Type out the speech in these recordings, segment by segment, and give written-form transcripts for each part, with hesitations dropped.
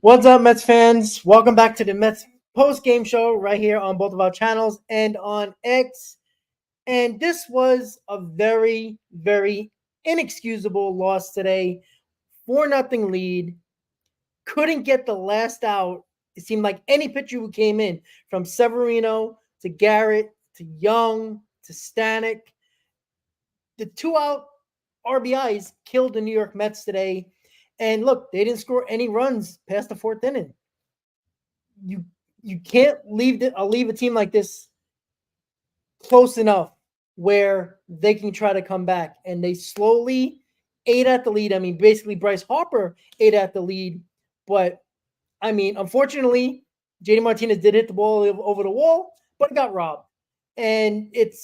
What's up, Mets fans? Welcome back to the Mets post-game show right here on both of our channels and on X. And this was a very, very inexcusable loss today. 4-0 lead. Couldn't get the last out. It seemed like any pitcher who came in, from Severino to Garrett to Young to Stanek, the 2-out RBIs killed the New York Mets today. And look, they didn't score any runs past the fourth inning. You can't leave a team like this close enough where they can try to come back. And they slowly ate at the lead. I mean, basically Bryce Harper ate at the lead. But, I mean, unfortunately, JD Martinez did hit the ball over the wall, but got robbed. And it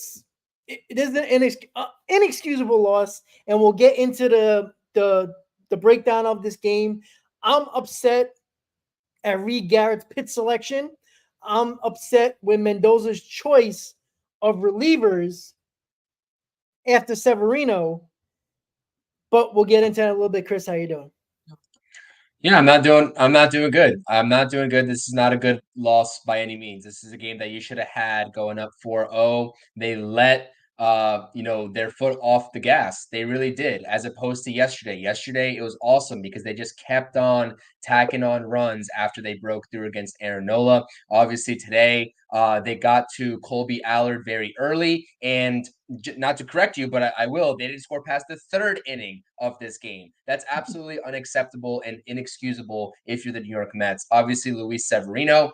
is an inexcusable loss. And we'll get into the breakdown of this game. I'm upset at Reed Garrett's pitch selection. I'm upset with Mendoza's choice of relievers after Severino. But we'll get into that a little bit. Chris, how you doing? Yeah, I'm not doing good. I'm not doing good. This is not a good loss by any means. This is a game that you should have had going up 4-0. They let their foot off the gas. They really did, as opposed to yesterday. Yesterday it was awesome because they just kept on tacking on runs after they broke through against Aaron Nola. Obviously today they got to Colby Allard very early, and not to correct you, but I will. They didn't score past the third inning of this game. That's absolutely unacceptable and inexcusable if you're the New York Mets. Obviously, Luis Severino,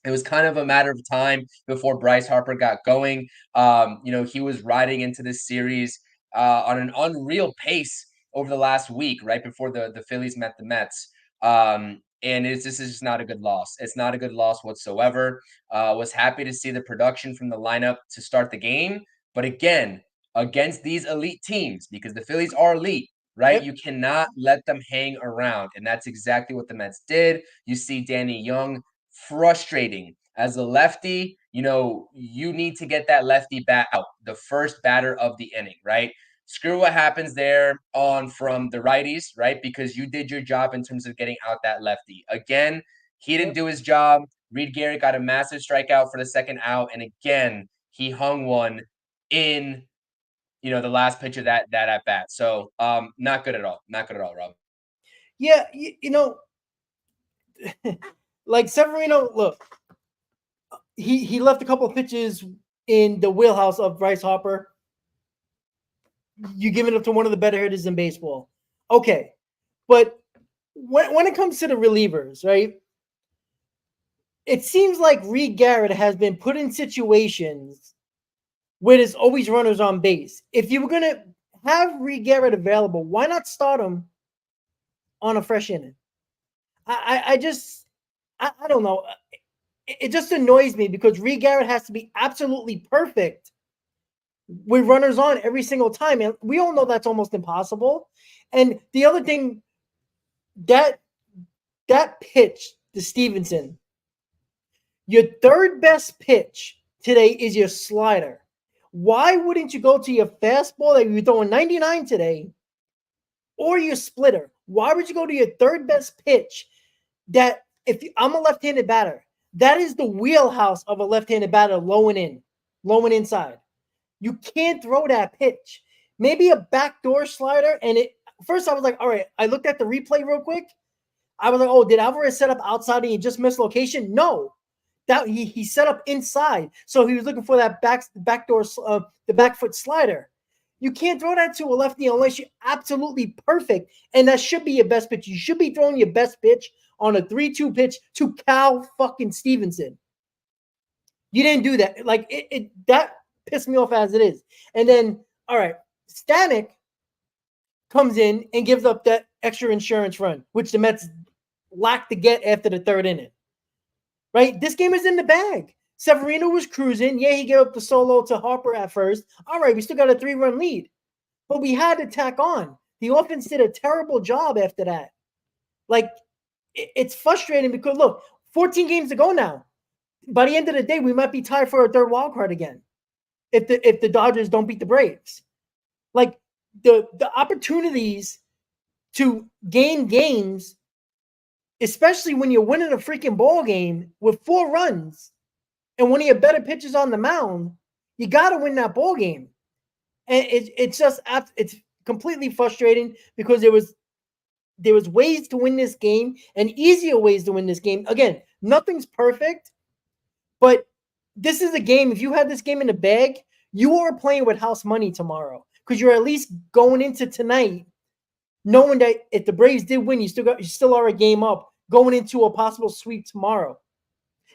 it was kind of a matter of time before Bryce Harper got going. He was riding into this series on an unreal pace over the last week, right before the Phillies met the Mets. And this is just not a good loss. It's not a good loss whatsoever. Was happy to see the production from the lineup to start the game. But again, against these elite teams, because the Phillies are elite, right? Yep. You cannot let them hang around. And that's exactly what the Mets did. You see Danny Young, frustrating. As a lefty, you need to get that lefty bat out, the first batter of the inning, right? Screw what happens there on from the righties, right? Because you did your job in terms of getting out that lefty. Again, he didn't do his job. Reed Garrett got a massive strikeout for the second out. And again, he hung one in the last pitch of that at bat. So not good at all. Not good at all, Rob. Yeah, like Severino, look, he left a couple of pitches in the wheelhouse of Bryce Harper. You give it up to one of the better hitters in baseball. Okay. But when it comes to the relievers, right? It seems like Reed Garrett has been put in situations where there's always runners on base. If you were going to have Reed Garrett available, why not start him on a fresh inning? I don't know. It just annoys me because Reed Garrett has to be absolutely perfect with runners on every single time. And we all know that's almost impossible. And the other thing, that pitch to Stevenson, your third best pitch today is your slider. Why wouldn't you go to your fastball that you're throwing 99 today or your splitter? Why would you go to your third best pitch that, I'm a left-handed batter, that is the wheelhouse of a left-handed batter, low and inside. You can't throw that pitch. Maybe a backdoor slider. And first I was like, all right, I looked at the replay real quick. I was like, oh, did Alvarez set up outside and he just missed location? No. That he set up inside. So he was looking for that backdoor, the back foot slider. You can't throw that to a lefty unless you're absolutely perfect. And that should be your best pitch. You should be throwing your best pitch on a 3-2 pitch to Cal fucking Stevenson. You didn't do that. Like, that pissed me off as it is. And then, all right, Stanek comes in and gives up that extra insurance run, which the Mets lacked to get after the third inning. Right? This game is in the bag. Severino was cruising. Yeah, he gave up the solo to Harper at first. All right, we still got a 3-run lead. But we had to tack on. The offense did a terrible job after that. Like, it's frustrating because, look, 14 games to go now. By the end of the day, we might be tied for a third wild card again if the Dodgers don't beat the Braves. Like, the opportunities to gain games especially when you're winning a freaking ball game with 4 runs and one of your better pitchers on the mound. You got to win that ball game. And it's completely frustrating because there was ways to win this game and easier ways to win this game. Again, nothing's perfect, but this is a game. If you had this game in the bag, you are playing with house money tomorrow because you're at least going into tonight knowing that if the Braves did win, you still are a game up going into a possible sweep tomorrow.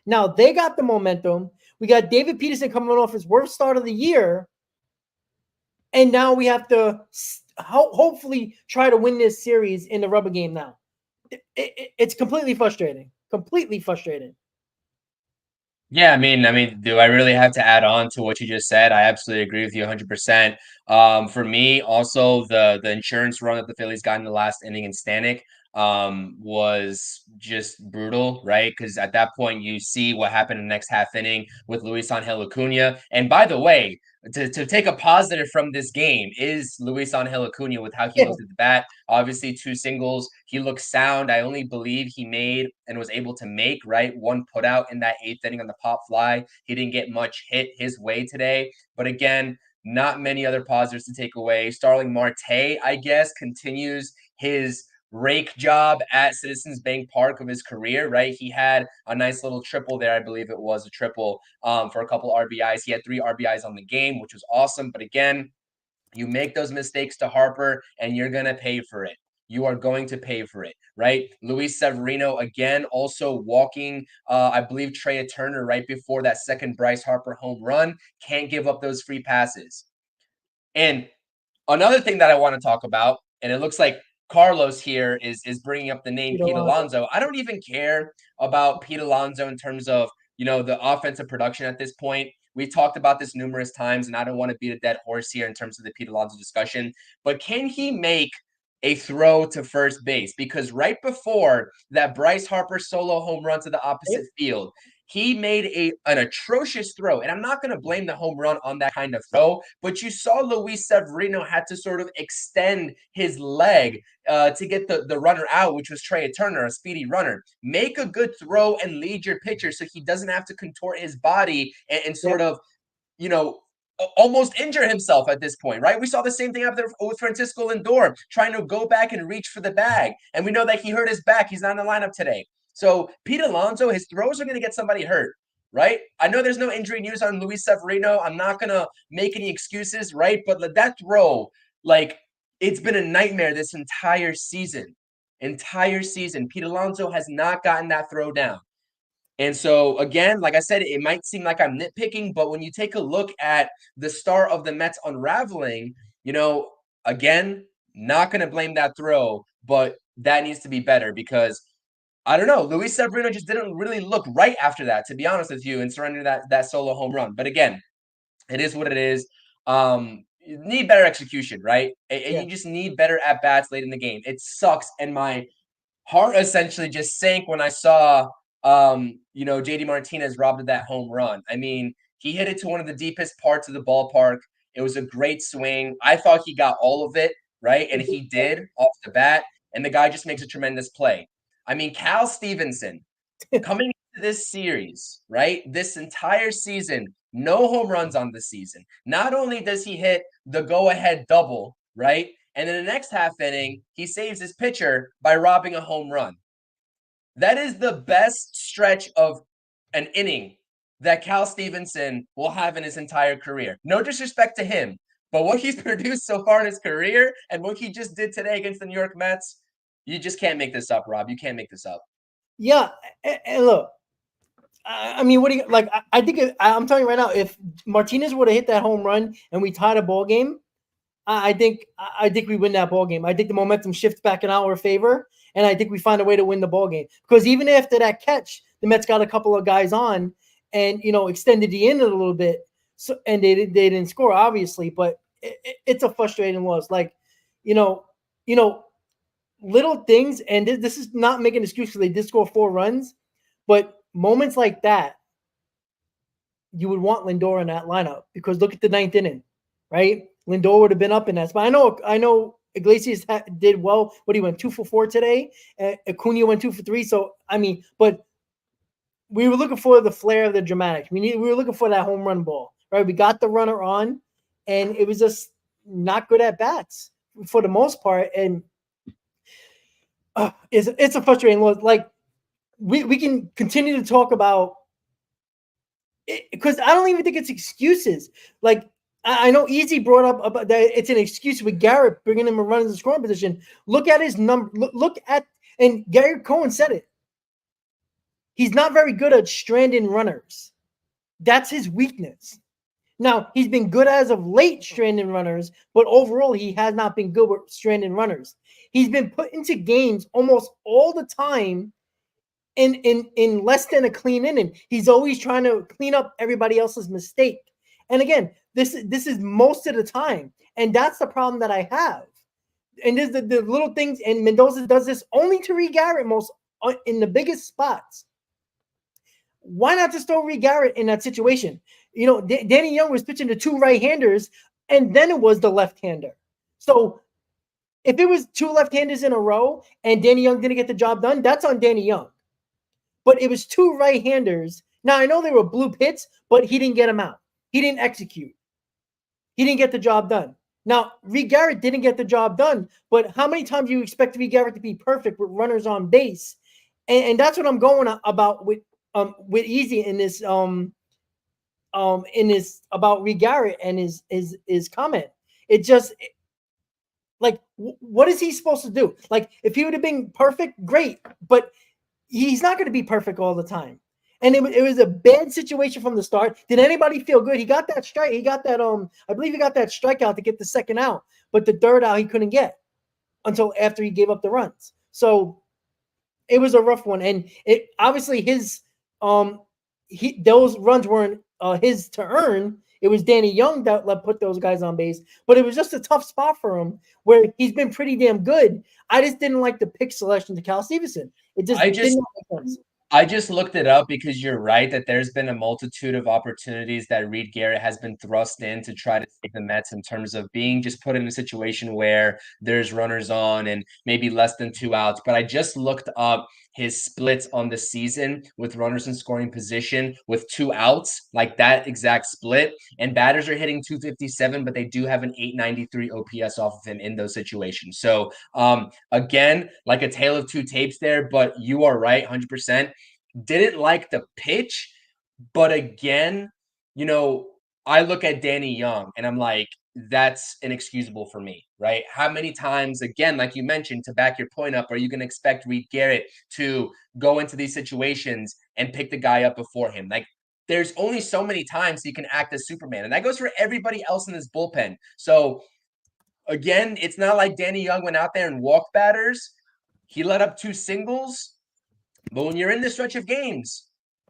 Now they got the momentum. We got David Peterson coming off his worst start of the year, and now we have to hopefully try to win this series in the rubber game. Now it's completely frustrating. Completely frustrating. Yeah, I mean, do I really have to add on to what you just said? I absolutely agree with you 100%. For me, also the insurance run that the Phillies got in the last inning in Stanek was just brutal, right? Because at that point, you see what happened in the next half inning with Luis Angel Acuna. And by the way, to take a positive from this game is Luis Angel Acuna with how he looked at the bat. Obviously, 2 singles. He looks sound. I only believe he made and was able to make, right, 1 put out in that 8th inning on the pop fly. He didn't get much hit his way today. But again, not many other positives to take away. Starling Marte, I guess, continues his rake job at Citizens Bank Park of his career, right? He had a nice little triple there. I believe it was a triple for a couple RBIs. He had 3 RBIs on the game, which was awesome. But again, you make those mistakes to Harper and you're going to pay for it. You are going to pay for it, right? Luis Severino, again, also walking, I believe, Trey Turner right before that second Bryce Harper home run. Can't give up those free passes. And another thing that I want to talk about, and it looks like Carlos here is bringing up the name Pete Alonso. I don't even care about Pete Alonso in terms of, the offensive production at this point. We've talked about this numerous times, and I don't want to beat a dead horse here in terms of the Pete Alonso discussion. But can he make a throw to first base? Because right before that Bryce Harper solo home run to the opposite field, he made an atrocious throw. And I'm not going to blame the home run on that kind of throw, but you saw Luis Severino had to sort of extend his leg to get the runner out, which was Trey Turner, a speedy runner. Make a good throw and lead your pitcher so he doesn't have to contort his body and sort of, almost injure himself at this point, right? We saw the same thing happen with Francisco Lindor trying to go back and reach for the bag. And we know that he hurt his back. He's not in the lineup today. So Pete Alonso, his throws are going to get somebody hurt, right? I know there's no injury news on Luis Severino. I'm not going to make any excuses, right? But that throw, it's been a nightmare this entire season. Pete Alonso has not gotten that throw down. And so, again, like I said, it might seem like I'm nitpicking, but when you take a look at the star of the Mets unraveling, again, not going to blame that throw, but that needs to be better because, I don't know, Luis Severino just didn't really look right after that, to be honest with you, and surrender that solo home run. But again, it is what it is. You need better execution, right? And you just need better at-bats late in the game. It sucks, and my heart essentially just sank when I saw JD Martinez robbed of that home run. I mean, he hit it to one of the deepest parts of the ballpark. It was a great swing. I thought he got all of it, right? And he did off the bat. And the guy just makes a tremendous play. I mean, Cal Stevenson coming into this series, right? This entire season, no home runs on the season. Not only does he hit the go-ahead double, right? And in the next half inning, he saves his pitcher by robbing a home run. That is the best stretch of an inning that Cal Stevenson will have in his entire career. No disrespect to him, but what he's produced so far in his career and what he just did today against the New York Mets, you just can't make this up, Rob. You can't make this up. Yeah, and look, I mean, what do you like? I think I'm telling you right now, if Martinez would have hit that home run and we tied a ball game, I think we win that ball game. I think the momentum shifts back in our favor, and I think we find a way to win the ball game. Because even after that catch, the Mets got a couple of guys on, and extended the inning a little bit. So and they didn't score obviously, but it's a frustrating loss. Like, little things, and this is not making an excuse because they did score 4 runs, but moments like that, you would want Lindor in that lineup because look at the 9th inning, right? Lindor would have been up in that spot. I know Iglesias did well, but he went 2 for 4 today. Acuna went 2 for 3. So I mean, but we were looking for the flair of the dramatics. We were looking for that home run ball, right? We got the runner on, and it was just not good at bats for the most part. And it's a frustrating look. Like we can continue to talk about it because I don't even think it's excuses. Like I know Easy brought up about that it's an excuse with Garrett bringing him a run in the scoring position. Look at his number. Look at and Gary Cohen said it. He's not very good at stranding runners. That's his weakness. Now, he's been good as of late stranding runners, but overall, he has not been good with stranding runners. He's been put into games almost all the time in less than a clean inning. He's always trying to clean up everybody else's mistake. And again, this is most of the time. And that's the problem that I have. And there's the little things, and Mendoza does this only to Reed Garrett most in the biggest spots. Why not just throw Reed Garrett in that situation? You know, Danny Young was pitching to 2 right-handers, and then it was the left-hander. So if it was 2 left-handers in a row and Danny Young didn't get the job done, that's on Danny Young. But it was 2 right-handers. Now, I know they were blue hits, but he didn't get them out. He didn't execute. He didn't get the job done. Now, Reed Garrett didn't get the job done, but how many times do you expect Reed Garrett to be perfect with runners on base? And that's what I'm going about with Easy in this about Reed Garrett and his comment. It just like what is he supposed to do? Like if he would have been perfect, great, but he's not going to be perfect all the time. And it was a bad situation from the start. Did anybody feel good? He got that strike. He got that I believe he got that strikeout to get the second out, but the third out he couldn't get until after he gave up the runs. So it was a rough one, and it obviously his those runs weren't his to earn. It was Danny Young that put those guys on base, but it was just a tough spot for him where he's been pretty damn good. I just didn't like the pick selection to Cal Stevenson. It just didn't make sense. I just looked it up because you're right that there's been a multitude of opportunities that Reed Garrett has been thrust in to try to save the Mets in terms of being just put in a situation where there's runners on and maybe less than 2 outs. But I just looked up his splits on the season with runners in scoring position with 2 outs, like that exact split. And batters are hitting 257, but they do have an 893 OPS off of him in those situations. So again, like a tale of 2 tapes there, but you are right, 100%. Didn't like the pitch, but again, you know, I look at Danny Young and I'm like, that's inexcusable for me, right? How many times, again, like you mentioned, to back your point up, are you going to expect Reed Garrett to go into these situations and pick the guy up before him? Like, there's only so many times he can act as Superman, and that goes for everybody else in this bullpen. So, again, it's not like Danny Young went out there and walked batters. He let up 2 singles. But when you're in this stretch of games,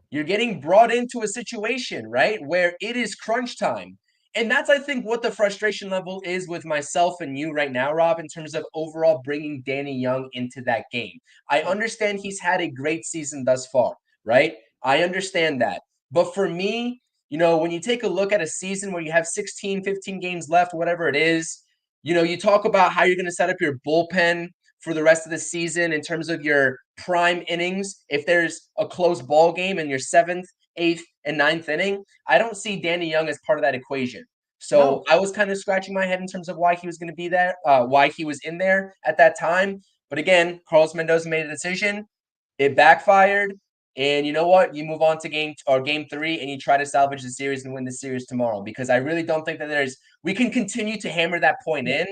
you're getting brought into a situation, right, where it is crunch time. And that's, I think, what the frustration level is with myself and you right now, Rob, in terms of overall bringing Danny Young into that game. I understand he's had a great season thus far, right? I understand that. But for me, you know, when you take a look at a season where you have 16, 15 games left, whatever it is, you know, you talk about how you're going to set up your bullpen for the rest of the season in terms of your prime innings. If there's a close ball game in your 7th, 8th, and 9th inning, I don't see Danny Young as part of that equation. So I was kind of scratching my head in terms of why he was going to be there, why he was in there at that time. But again, Carlos Mendoza made a decision. It backfired. And you know what? You move on to game 3 and you try to salvage the series and win the series tomorrow, because I really don't think that we can continue to hammer that point in.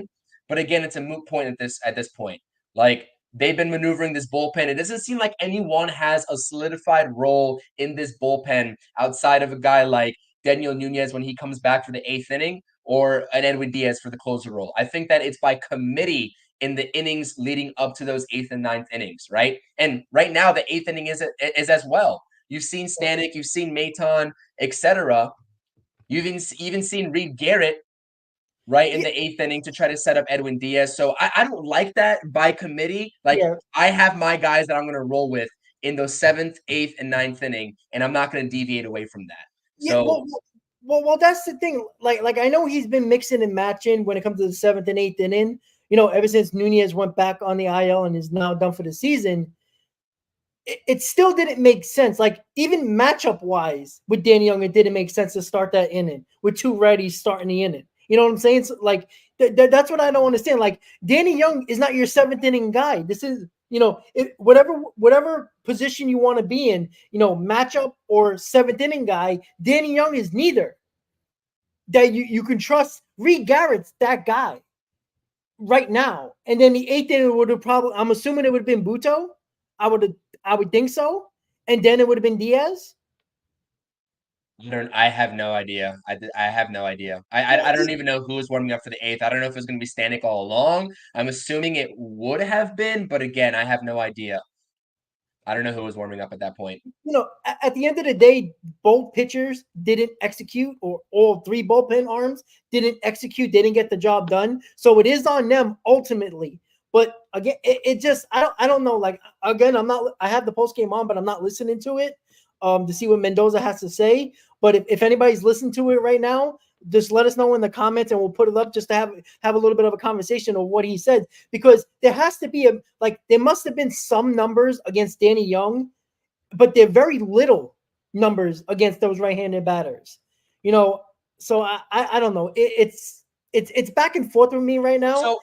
But again, it's a moot point at this point. Like, they've been maneuvering this bullpen. It doesn't seem like anyone has a solidified role in this bullpen outside of a guy like Daniel Nunez when he comes back for the 8th inning, or an Edwin Diaz for the closer role. I think that it's by committee in the innings leading up to those 8th and 9th innings, right? And right now, the 8th inning is as well. You've seen Stanek, you've seen Maton, etc. You've even seen Reed Garrett, right, in the 8th inning to try to set up Edwin Diaz. So I don't like that by committee. Like, I have my guys that I'm going to roll with in those 7th, 8th, and 9th inning, and I'm not going to deviate away from that. So, well, that's the thing. Like I know he's been mixing and matching when it comes to the 7th and 8th inning. ever since Nunez went back on the IL and is now done for the season, it still didn't make sense. Like, even matchup wise with Danny Young, it didn't make sense to start that inning with two righties starting the inning. You know what I'm saying? So, like, that's what I don't understand. Like, Danny Young is not your seventh inning guy. This is, whatever position you want to be in, matchup or seventh inning guy, Danny Young is neither. That you can trust. Reed Garrett's that guy right now. And then the eighth inning would have probably, I'm assuming it would have been Buto. I would think so. And then it would have been Diaz. I have no idea. I have no idea. I don't even know who was warming up for the eighth. I don't know if it was going to be Stanek all along. I'm assuming it would have been, but again, I have no idea. I don't know who was warming up at that point. At the end of the day, both pitchers didn't execute, or all three bullpen arms didn't execute. They didn't get the job done. So it is on them ultimately. But again, it just, I don't know. Like, again, I have the post game on, but I'm not listening to it to see what Mendoza has to say. But if anybody's listening to it right now, just let us know in the comments and we'll put it up just to have a little bit of a conversation of what he said, because there has to be there must have been some numbers against Danny Young, but they're very little numbers against those right-handed batters. So I don't know. It's back and forth with me right now. So,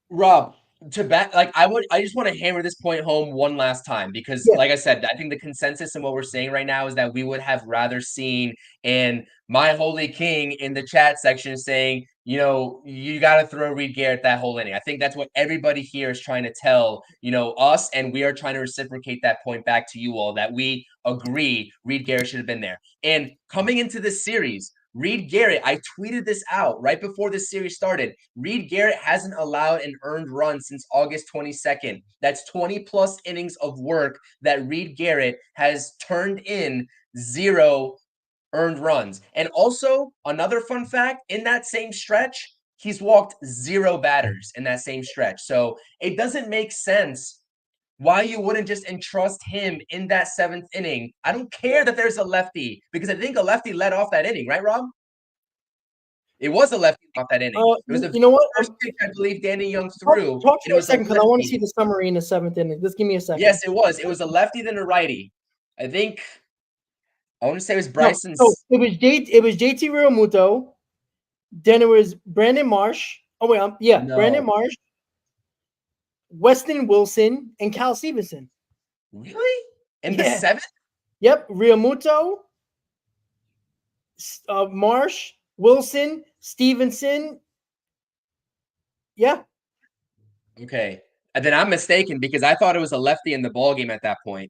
Rob, I just want to hammer this point home one last time, because like I said, I think the consensus in what we're saying right now is that we would have rather seen, and my holy king in the chat section saying, you got to throw Reed Garrett that whole inning. I think that's what everybody here is trying to tell, us, and we are trying to reciprocate that point back to you all, that we agree Reed Garrett should have been there. And coming into this series, Reed Garrett, I tweeted this out right before this series started. Reed Garrett hasn't allowed an earned run since August 22nd. That's 20 plus innings of work that Reed Garrett has turned in 0 earned runs. And also, another fun fact, in that same stretch, he's walked 0 batters in that same stretch. So it doesn't make sense why you wouldn't just entrust him in that 7th inning. I don't care that there's a lefty, because I think a lefty led off that inning, right, Rob? It was a lefty off that inning. It was the first pitch I believe Danny Young threw. Talk to me a second, because I want to see the summary in the 7th inning. Just give me a second. Yes, it was. It was a lefty then a righty. I want to say it was Bryson. No, so it was JT Realmuto. Then it was Brandon Marsh. Oh wait, no. Brandon Marsh, Weston Wilson, and Cal Stevenson. Really? In the 7th? Yep. Realmuto, Marsh, Wilson, Stevenson. Yeah. Okay. And then I'm mistaken, because I thought it was a lefty in the ballgame at that point.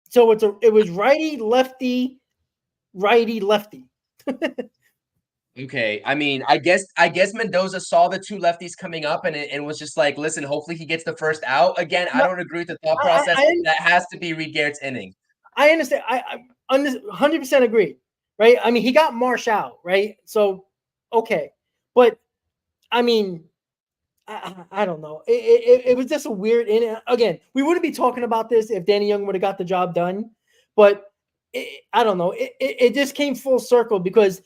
So it was righty, lefty, righty, lefty. Okay, I mean, I guess Mendoza saw the 2 lefties coming up and was just like, listen, hopefully he gets the first out. Again, I don't agree with the thought process. That has to be Reed Garrett's inning. I understand. I 100% agree, right? I mean, he got Marsh out, right? So, okay. But, I mean, I don't know. It was just a weird inning. Again, we wouldn't be talking about this if Danny Young would have got the job done. But I don't know. It just came full circle, because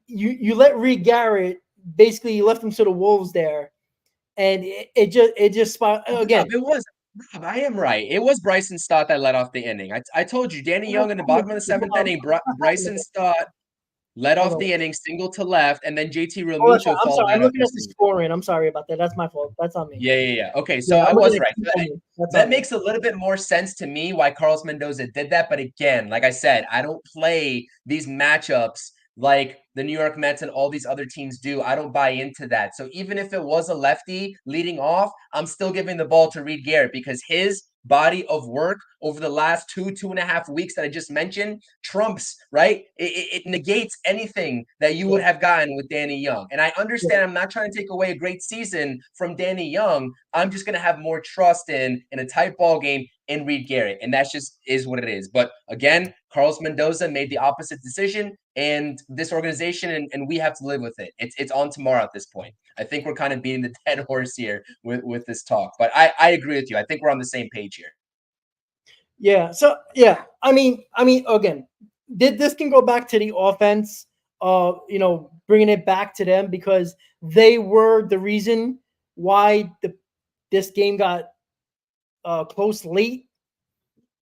you let Reed Garrett, basically you left him to the wolves there, and it just again. It was. Rob, I am right. It was Bryson Stott that led off the inning. I told you, Danny Young in the bottom of the 7th inning. Bryson Stott led off the inning, single to left, and then JT Realmuto. I'm sorry. I'm looking at the scoring. I'm sorry about that. That's my fault. That's on me. Yeah. Okay, so I was right. That makes a little bit more sense to me why Carlos Mendoza did that. But again, like I said, I don't play these matchups like the New York Mets and all these other teams do. I don't buy into that. So even if it was a lefty leading off, I'm still giving the ball to Reed Garrett, because his body of work over the last 2.5 weeks that I just mentioned trumps, right? It negates anything that you would have gotten with Danny Young. And I understand I'm not trying to take away a great season from Danny Young. I'm just going to have more trust in a tight ball game in Reed Garrett. And that's just is what it is. But again, Carlos Mendoza made the opposite decision, and this organization and we have to live with it. It's on tomorrow at this point. I think we're kind of beating the dead horse here with this talk, but I agree with you. I think we're on the same page here. Yeah. So I mean, again, this can go back to the offense, bringing it back to them, because they were the reason why this game got close late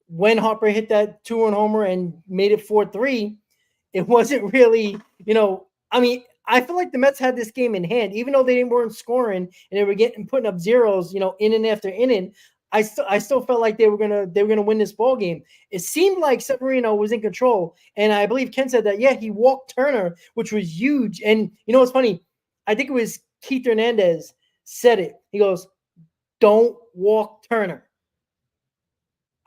when Harper hit that 2-run homer and made it 4-3. It wasn't really, I mean, I feel like the Mets had this game in hand, even though they weren't scoring and they were putting up zeros, inning after inning. I still felt like they were gonna win this ball game. It seemed like Severino was in control, and I believe Ken said that he walked Turner, which was huge. And what's funny? I think it was Keith Hernandez said it. He goes, "Don't walk Turner."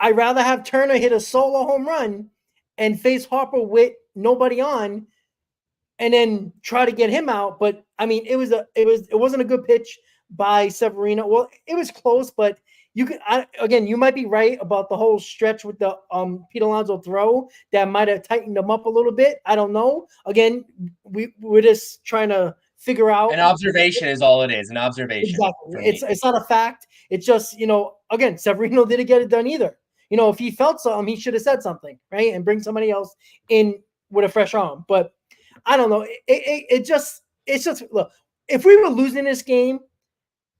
I'd rather have Turner hit a solo home run and face Harper with nobody on, and then try to get him out. But I mean, it wasn't a good pitch by Severino. Well, it was close, but you might be right about the whole stretch with the Pete Alonso throw that might have tightened them up a little bit. I don't know. Again, we're just trying to figure out. An observation is all it is. An observation. Exactly. It's not a fact. It's just, again, Severino didn't get it done either. If he felt something, he should have said something, right? And bring somebody else in with a fresh arm. But I don't know. It's just look, if we were losing this game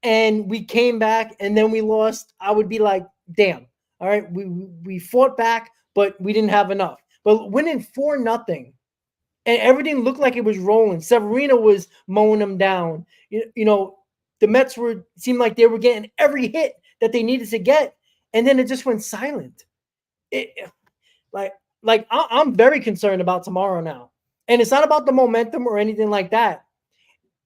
and we came back and then we lost, I would be like, damn. All right. We fought back, but we didn't have enough. But winning 4-0 and everything looked like it was rolling. Severino was mowing them down. The Mets seemed like they were getting every hit that they needed to get, and then it just went silent. I'm very concerned about tomorrow now, and it's not about the momentum or anything like that.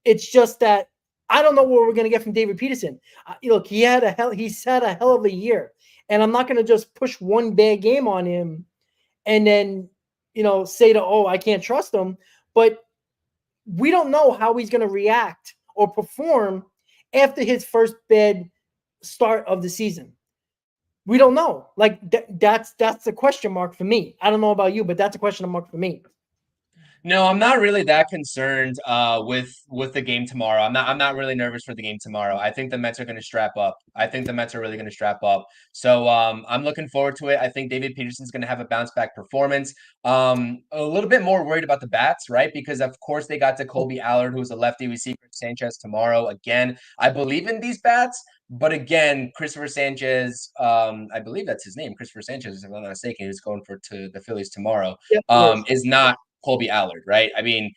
It's just that I don't know what we're going to get from David Peterson. Look, he's had a hell of a year, and I'm not going to just push one bad game on him, and then say I can't trust him. But we don't know how he's going to react or perform after his first bad start of the season. We don't know. Like that's the question mark for me. I don't know about you, but that's a question mark for me. No, I'm not really that concerned with the game tomorrow. I'm not really nervous for the game tomorrow. I think the Mets are going to strap up. I think the Mets are really going to strap up. So I'm looking forward to it. I think David Peterson's going to have a bounce back performance. A little bit more worried about the bats, right? Because of course they got to Colby Allard, who's a lefty. We see Chris Sanchez tomorrow. Again, I believe in these bats. But again, Christopher Sanchez, I believe that's his name, Christopher Sanchez, if I'm not mistaken, who's going to the Phillies tomorrow, is not Colby Allard, right? I mean,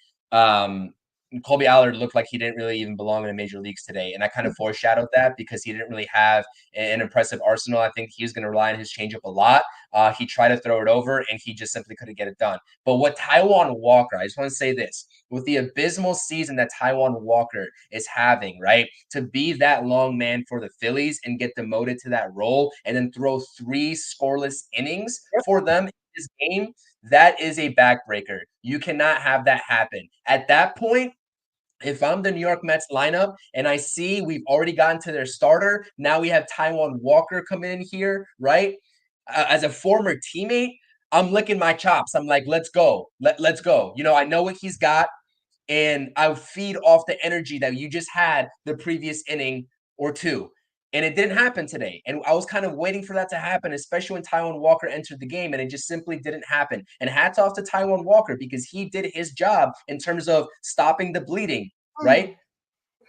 Colby Allard looked like he didn't really even belong in the major leagues today. And I kind of foreshadowed that because he didn't really have an impressive arsenal. I think he was going to rely on his changeup a lot. He tried to throw it over and he just simply couldn't get it done. But what Taijuan Walker, I just want to say this, with the abysmal season that Taijuan Walker is having, right, to be that long man for the Phillies and get demoted to that role and then throw 3 scoreless innings for them in this game, that is a backbreaker. You cannot have that happen. At that point, if I'm the New York Mets lineup and I see we've already gotten to their starter, now we have Taijuan Walker coming in here, right? As a former teammate, I'm licking my chops. I'm like, let's go. Let's go. I know what he's got, and I'll feed off the energy that you just had the previous inning or two. And it didn't happen today. And I was kind of waiting for that to happen, especially when Taijuan Walker entered the game, and it just simply didn't happen. And hats off to Taijuan Walker because he did his job in terms of stopping the bleeding, right?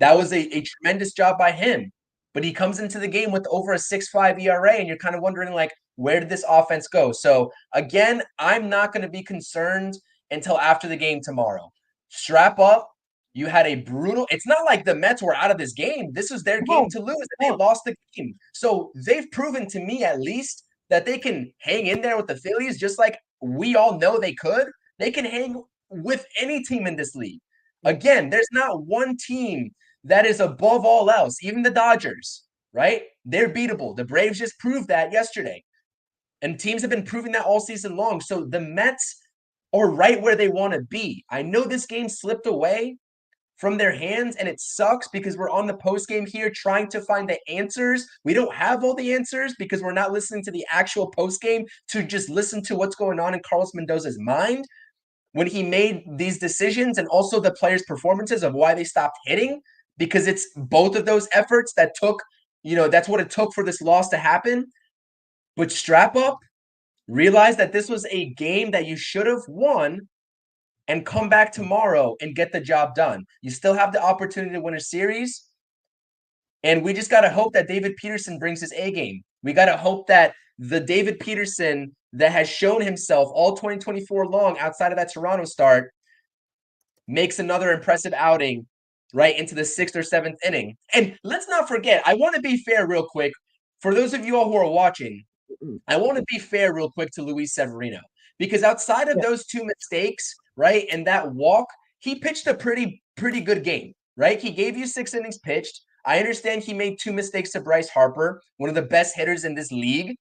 That was a tremendous job by him. But he comes into the game with over a 6.5 ERA, and you're kind of wondering, like, where did this offense go? So, again, I'm not going to be concerned until after the game tomorrow. Strap up. You had a brutal – it's not like the Mets were out of this game. This was their game to lose, and they lost the game. So they've proven to me at least that they can hang in there with the Phillies just like we all know they could. They can hang with any team in this league. Again, there's not one team that is above all else, even the Dodgers, right? They're beatable. The Braves just proved that yesterday. And teams have been proving that all season long. So the Mets are right where they want to be. I know this game slipped away from their hands, and it sucks because we're on the post game here trying to find the answers. We don't have all the answers because we're not listening to the actual post game to just listen to what's going on in Carlos Mendoza's mind when he made these decisions, and also the players' performances of why they stopped hitting, because it's both of those efforts that took, that's what it took for this loss to happen. But strap up, realize that this was a game that you should have won, and come back tomorrow and get the job done. You still have the opportunity to win a series, And we just got to hope that David Peterson brings his A game. We got to hope that the David Peterson that has shown himself all 2024 long outside of that Toronto start makes another impressive outing right into the 6th or 7th inning. And let's not forget, I want to be fair real quick. For those of you all who are watching, I want to be fair real quick to Luis Severino, because outside of those 2 mistakes, right, and that walk, he pitched a pretty good game, right? He gave you 6 innings pitched. I understand he made 2 mistakes to Bryce Harper, one of the best hitters in this league.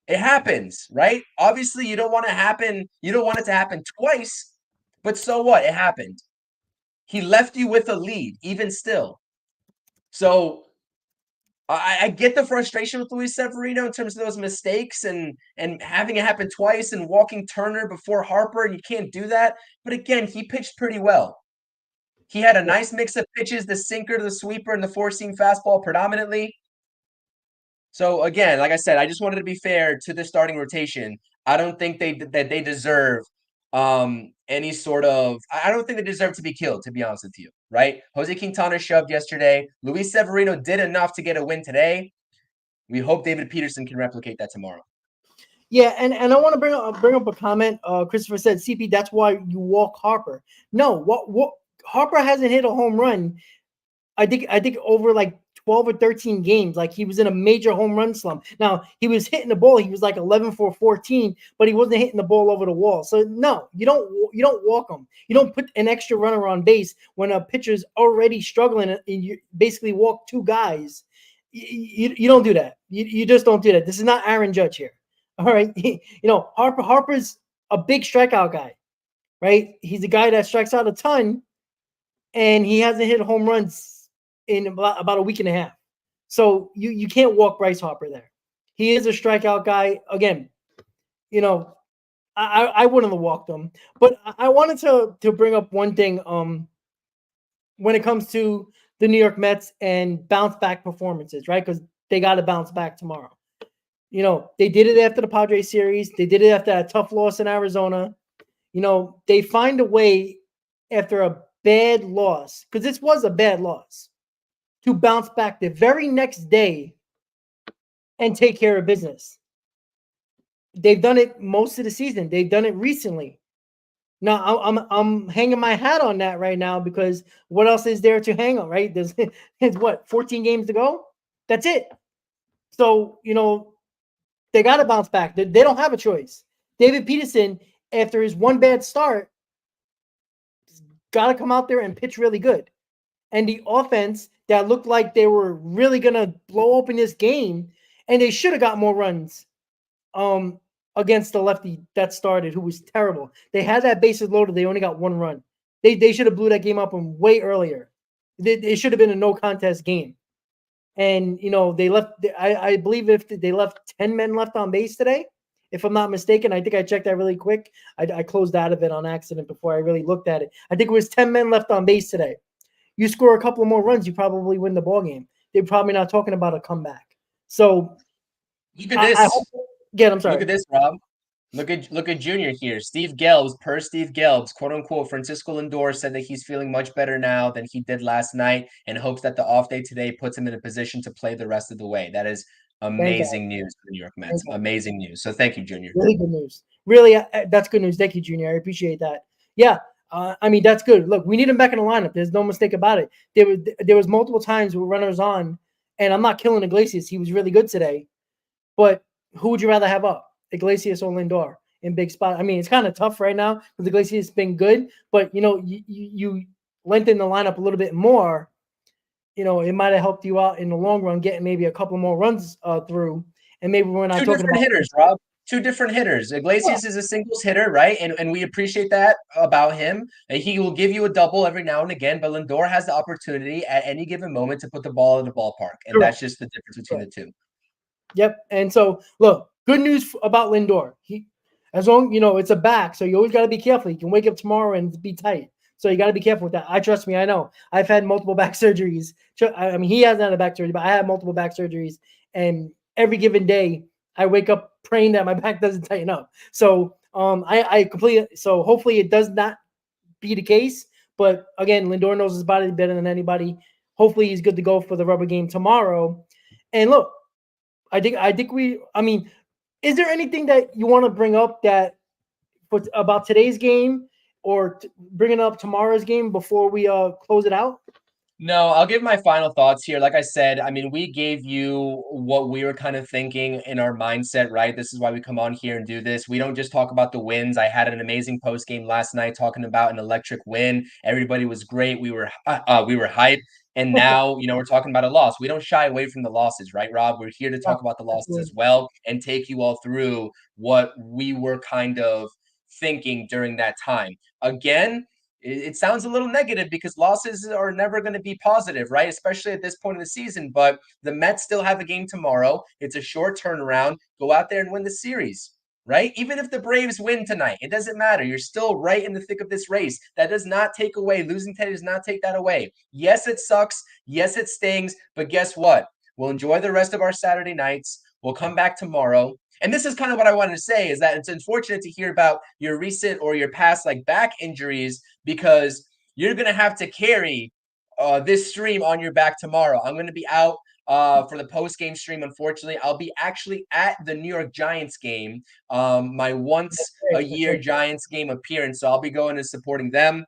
It happens, right? Obviously, you don't want it to happen twice, but so what? It happened. He left you with a lead, even still. So I get the frustration with Luis Severino in terms of those mistakes and having it happen twice and walking Turner before Harper, and you can't do that. But again, he pitched pretty well. He had a nice mix of pitches, the sinker, the sweeper, and the four-seam fastball predominantly. So again, like I said, I just wanted to be fair to the starting rotation. I don't think that they deserve any sort of. I don't think they deserve to be killed, to be honest with you. Right? Jose Quintana shoved yesterday. Luis Severino did enough to get a win today. We hope David Peterson can replicate that tomorrow. Yeah, and I want to bring up a comment. Christopher said, "CP, that's why you walk Harper." No, what Harper hasn't hit a home run. I think over like 12 or 13 games. Like, he was in a major home run slump. Now, he was hitting the ball. He was like 11 for 14, but he wasn't hitting the ball over the wall. So no, you don't walk him. You don't put an extra runner on base when a pitcher's already struggling and you basically walk 2 guys. You don't do that. You just don't do that. This is not Aaron Judge here. All right. Harper's a big strikeout guy, right? He's a guy that strikes out a ton, and he hasn't hit home runs in about a week and a half. So you can't walk Bryce Harper there. He is a strikeout guy. Again, I wouldn't have walked him. But I wanted to bring up one thing when it comes to the New York Mets and bounce back performances, right? Because they got to bounce back tomorrow. They did it after the Padres series. They did it after a tough loss in Arizona. They find a way after a bad loss, because this was a bad loss, to bounce back the very next day and take care of business. They've done it most of the season. They've done it recently. Now I'm hanging my hat on that right now, because what else is there to hang on, right? There's 14 games to go. That's it. So, they got to bounce back. They don't have a choice. David Peterson, after his one bad start, got to come out there and pitch really good. And the offense that looked like they were really going to blow open this game, and they should have got more runs against the lefty that started, who was terrible. They had that bases loaded. They only got 1 run. They should have blew that game up way earlier. It should have been a no contest game. And, they left, I believe if they left 10 men left on base today, if I'm not mistaken. I think I checked that really quick. I closed out of it on accident before I really looked at it. I think it was 10 men left on base today. You score a couple more runs, you probably win the ball game. They're probably not talking about a comeback. So look at this. I'm sorry. Look at this, Rob. Look at Junior here. Steve Gelbs, quote unquote, Francisco Lindor said that he's feeling much better now than he did last night, and hopes that the off day today puts him in a position to play the rest of the way. That is amazing news for the New York Mets. Amazing news. So thank you, Junior. Really good news. Really, that's good news. Thank you, Junior. I appreciate that. Yeah. That's good. Look, we need him back in the lineup. There's no mistake about it. There was multiple times with runners on, and I'm not killing Iglesias. He was really good today. But who would you rather have up, Iglesias or Lindor in big spot? It's kind of tough right now because Iglesias has been good, but you lengthen the lineup a little bit more. It might have helped you out in the long run, getting maybe a couple more runs through, and maybe we're not talking about hitters, Rob. 2 different hitters. Iglesias is a singles hitter, right? And we appreciate that about him. He will give you a double every now and again, but Lindor has the opportunity at any given moment to put the ball in the ballpark, and that's just the difference between the two. Yep. And so, look, good news about Lindor. As long it's a back, so you always got to be careful. You can wake up tomorrow and be tight. So you got to be careful with that. Trust me, I know. I've had multiple back surgeries. He hasn't had a back surgery, but I had multiple back surgeries, and every given day I wake up praying that my back doesn't tighten up. So I completely. So hopefully it does not be the case. But again, Lindor knows his body better than anybody. hopefully he's good to go for the rubber game tomorrow. And look, I think I mean, is there anything that you want to bring up about today's game or bringing up tomorrow's game before we close it out? No, I'll give my final thoughts here. Like I said, I mean, we gave you what we were kind of thinking in our mindset, right? This is why we come on here and do this. We don't just talk about the wins. I had an amazing post game last night talking about an electric win. Everybody was great. We were hyped. And now, we're talking about a loss. We don't shy away from the losses, right, Rob? We're here to Yeah, talk about the losses absolutely. as well and take you all through what we were kind of thinking during that time. Again, it sounds a little negative because losses are never going to be positive, right? Especially at this point of the season. But the Mets still have a game tomorrow. It's a short turnaround. Go out there and win the series, right? Even if the Braves win tonight, it doesn't matter. You're still right in the thick of this race. That does not take away. Losing today does not take that away. Yes, it sucks. Yes, it stings. But guess what? We'll enjoy the rest of our Saturday nights. We'll come back tomorrow. And this is kind of what I wanted to say is that it's unfortunate to hear about your recent or your past like back injuries because you're going to have to carry this stream on your back tomorrow. I'm going to be out for the post-game stream, unfortunately. I'll be actually at the New York Giants game, my once-a-year Giants game appearance. So I'll be going and supporting them.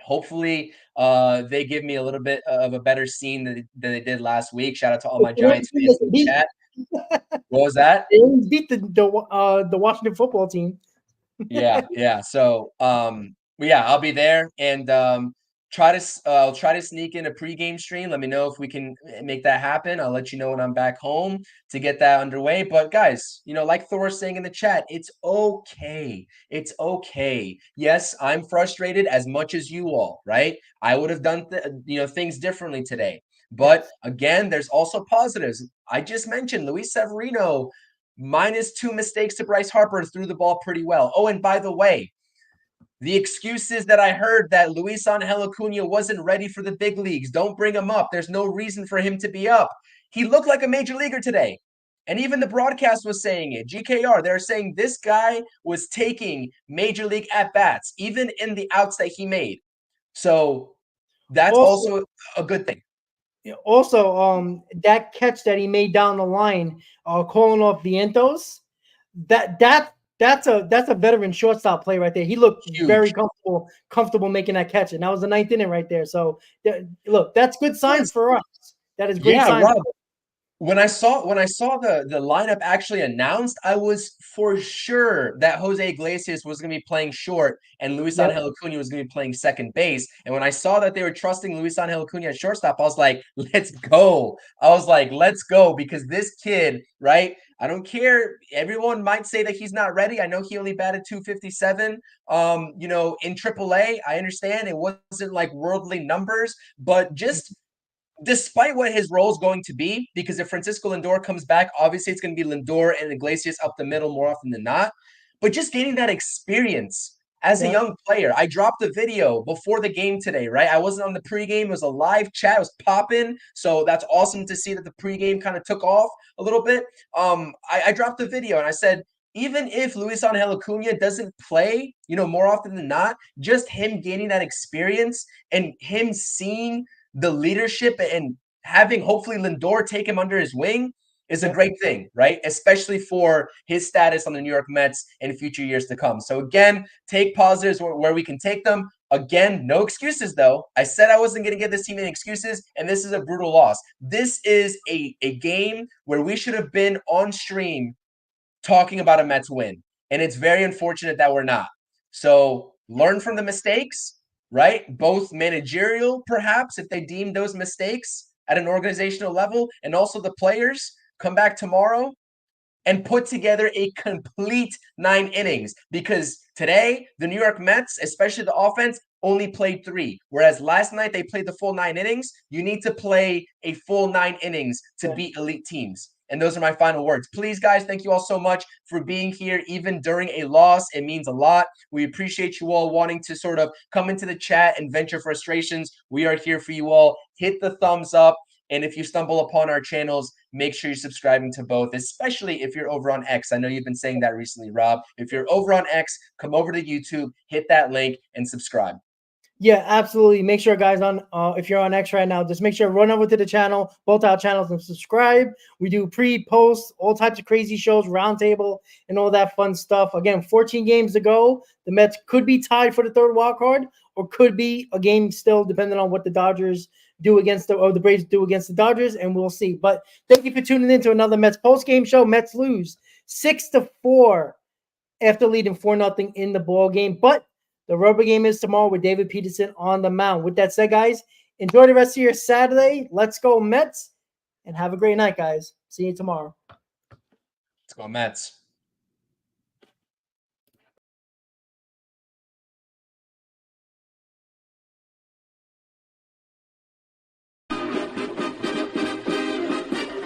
Hopefully, they give me a little bit of a better scene than they did last week. Shout out to all my Giants fans in the chat. What was that? They always beat the Washington football team. Yeah. So, I'll be there and I'll try to sneak in a pregame stream. Let me know if we can make that happen. I'll let you know when I'm back home to get that underway. But guys, like Thor was saying in the chat, it's okay. It's okay. Yes, I'm frustrated as much as you all, right? I would have done things differently today. But again, there's also positives. I just mentioned Luis Severino -2 mistakes to Bryce Harper, threw the ball pretty well. Oh, and by the way, the excuses that I heard that Luis Angel Acuna wasn't ready for the big leagues, don't bring him up. There's no reason for him to be up. He looked like a major leaguer today. And even the broadcast was saying it. GKR, they're saying this guy was taking major league at-bats, even in the outs that he made. So that's also a good thing. Also, that catch that he made down the line, calling off Vientos, that's a veteran shortstop play right there. He looked Huge. very comfortable making that catch, and that was the ninth inning right there. So, look, that's good signs for us. That is great signs. Rob, when I saw the lineup actually announced, I was for sure that Jose Iglesias was going to be playing short and Luis Angel Acuna was going to be playing second base. And when I saw that they were trusting Luis Angel Acuna at shortstop, I was like, let's go. Let's go because this kid, right? I don't care. Everyone might say that he's not ready. I know he only batted 257. In AAA, I understand it wasn't like worldly numbers, but just despite what his role is going to be, because if Francisco Lindor comes back, obviously it's going to be Lindor and Iglesias up the middle more often than not. But just gaining that experience as a young player. I dropped a video before the game today, right? I wasn't on the pregame. It was a live chat. It was popping. So that's awesome to see that the pregame kind of took off a little bit. I dropped a video and I said, even if Luis Angel Acuna doesn't play, more often than not, just him gaining that experience and him seeing the leadership and having hopefully Lindor take him under his wing is a great thing, right? Especially for his status on the New York Mets in future years to come. So again, take positives where we can take them. Again, no excuses though. I said I wasn't going to give this team any excuses, and this is a brutal loss. This is a game where we should have been on stream talking about a Mets win, and it's very unfortunate that we're not. So learn from the mistakes, right? Both managerial, perhaps, if they deem those mistakes at an organizational level, and also the players come back tomorrow and put together a complete 9 innings. Because today, the New York Mets, especially the offense, only played 3. Whereas last night, they played the full 9 innings. You need to play a full 9 innings to beat elite teams. And those are my final words. Please, guys, thank you all so much for being here, even during a loss. It means a lot. We appreciate you all wanting to sort of come into the chat and vent your frustrations. We are here for you all. Hit the thumbs up. And if you stumble upon our channels, make sure you're subscribing to both, especially if you're over on X. I know you've been saying that recently, Rob. If you're over on X, come over to YouTube, hit that link, and subscribe. Yeah, absolutely. Make sure, guys, on if you're on X right now, just make sure run over to the channel, both our channels, and subscribe. We do pre, post, all types of crazy shows, roundtable, and all that fun stuff. Again, 14 games to go. The Mets could be tied for the third wild card, or could be a game still, depending on what the Dodgers do against the Braves do against the Dodgers, and we'll see. But thank you for tuning in to another Mets post game show. Mets lose 6-4 after leading 4-0 in the ball game, but the rubber game is tomorrow with David Peterson on the mound. With that said, guys, enjoy the rest of your Saturday. Let's go Mets, and have a great night, guys. See you tomorrow. Let's go Mets.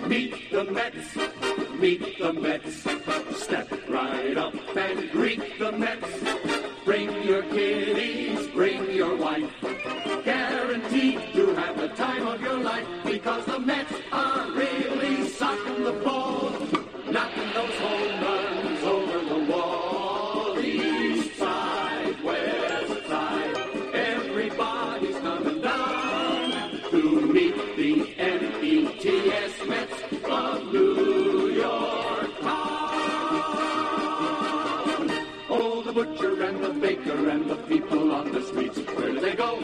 Meet the Mets, meet the Mets. Step right up and greet the Mets. Bring your kiddies, bring your wife. Guaranteed to have the time of your life, because the Mets are really socking the ball, knocking those home runs over the wall. East side, west side, everybody's coming down to meet the METS Mets of New York town. Oh, the butcher and the baker and the people on the streets, where do they go?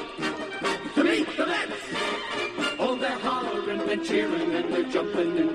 To meet the Mets! Oh, they're hollering and cheering and they're jumping and